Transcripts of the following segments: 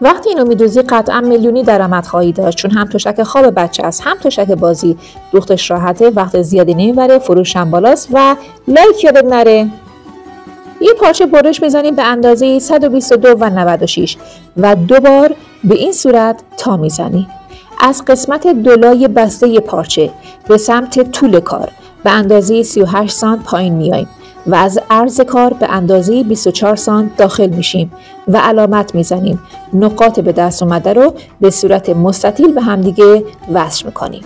وقتی اینو میدوزی قطعا میلیونی درآمد خواهی داشت، چون هم تشک خواب بچه است، هم تشک بازی. دوختش راحته، وقت زیادی نمیبره، فروش هم بالاست و لایک یادت نره. یه پارچه برش میزنیم به اندازه 122 و 96 و 2 بار به این صورت تا میزنی. از قسمت دولای بسته پارچه به سمت طول کار به اندازه 38 سانت پایین میاییم و از عرض کار به اندازه 24 سانت داخل میشیم و علامت میزنیم. نقاط به دست اومده رو به صورت مستطیل به همدیگه وصل میکنیم.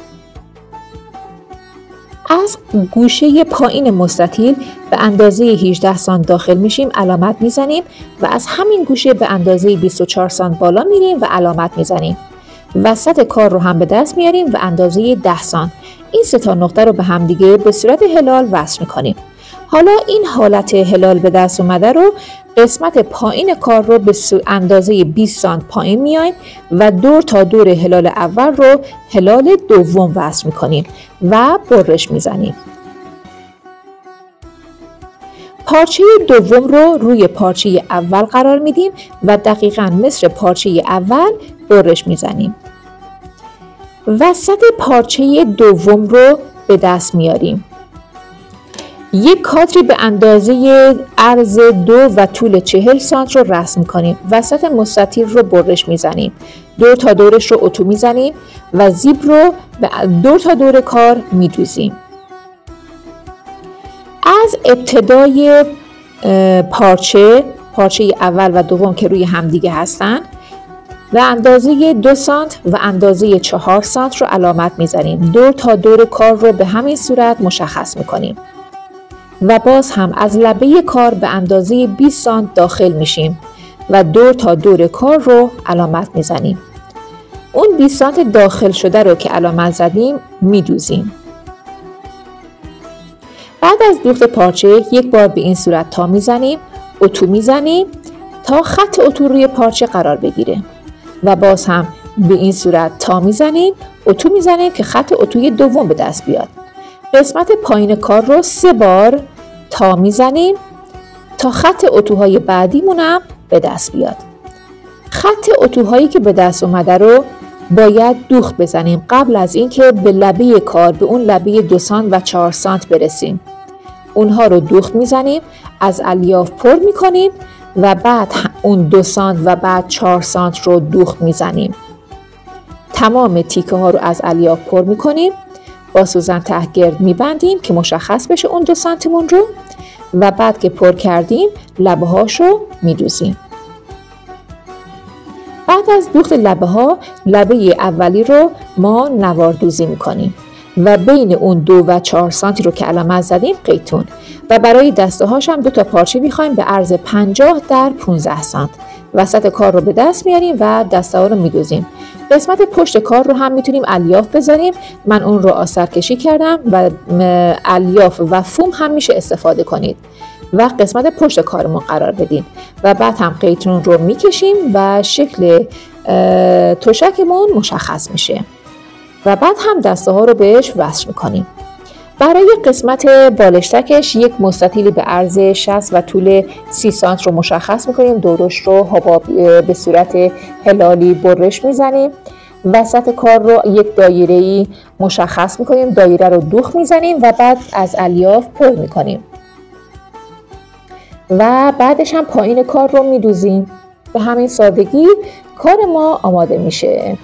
از گوشه پایین مستطیل به اندازه 18 سانت داخل میشیم، علامت میزنیم و از همین گوشه به اندازه 24 سانت بالا میریم و علامت میزنیم. وسط کار رو هم به دست میاریم و اندازه 10 سانت. این سه تا نقطه رو به همدیگه به صورت هلال وصل میکنیم. حالا این حالت هلال به دست اومده رو قسمت پایین کار رو به اندازه 20 سانت پایین میایم و دور تا دور هلال اول رو هلال دوم وصل میکنیم و برش میزنیم. پارچه دوم رو روی پارچه اول قرار میدیم و دقیقاً مثل پارچه اول برش میزنیم. وسط پارچه دوم رو به دست میاریم. یک کادری به اندازه عرض 2 و طول 40 سانت رو رسم می‌کنیم. وسط مستطیل رو برش میزنیم. دور تا دورش رو اتو میزنیم و زیب رو دور تا دور کار میدوزیم. از ابتدای پارچه اول و دوم که روی همدیگه هستن و اندازه 2 سانت و اندازه 4 سانت رو علامت میزنیم. دور تا دور کار رو به همین صورت مشخص میکنیم. و باز هم از لبه کار به اندازه 20 سانت داخل میشیم و دور تا دور کار رو علامت میزنیم. اون 20 سانت داخل شده رو که علامت زدیم میدوزیم. بعد از دوخت پارچه یک بار به این صورت تا میزنیم، اتو میزنیم تا خط اتو روی پارچه قرار بگیره و باز هم به این صورت تا میزنیم، اتو میزنیم که خط اتوی دوم به دست بیاد. قسمت پایین کار رو 3 بار تا میزنیم تا خط اتوهای بعدیمون هم به دست بیاد. خط اتوهایی که به دست اومده رو باید دوخت بزنیم قبل از اینکه به لبه کار، به اون لبه 2 سانت و 4 سانت برسیم. اونها رو دوخت میزنیم، از الیاف پر میکنیم و بعد اون 2 سانت و بعد 4 سانت رو دوخت میزنیم. تمام تیکه ها رو از الیاف پر میکنیم، با سوزن ته گرد میبندیم که مشخص بشه اون 2 سانتمون رو و بعد که پر کردیم لبه هاشو میدوزیم. بعد از دوخت لبه ها، لبه اولی رو ما نواردوزی میکنیم و بین اون 2 و 4 سانتی رو که علامت زدیم قیتون و برای دسته هاش هم 2 تا پارچه میخوایم به عرض 50 در 15 سانت. وسط کار رو به دست میاریم و دسته ها رو میدوزیم. قسمت پشت کار رو هم میتونیم الیاف بذاریم. من اون رو آستر کشی کردم و الیاف و فوم هم میشه استفاده کنید و قسمت پشت کارمون قرار بدیم و بعد هم قیتون رو میکشیم و شکل تشکمون مشخص میشه و بعد هم دسته ها رو بهش وصل میکنیم. برای قسمت بالشتکش یک مستطیلی به عرض 60 و طول 30 سانت رو مشخص میکنیم. دورش رو حباب به صورت هلالی برش میزنیم. وسط کار رو یک دایره‌ای مشخص میکنیم. دایره رو دوخت میزنیم و بعد از الیاف پر میکنیم و بعدش هم پایین کار رو میدوزیم. به همین سادگی کار ما آماده میشه.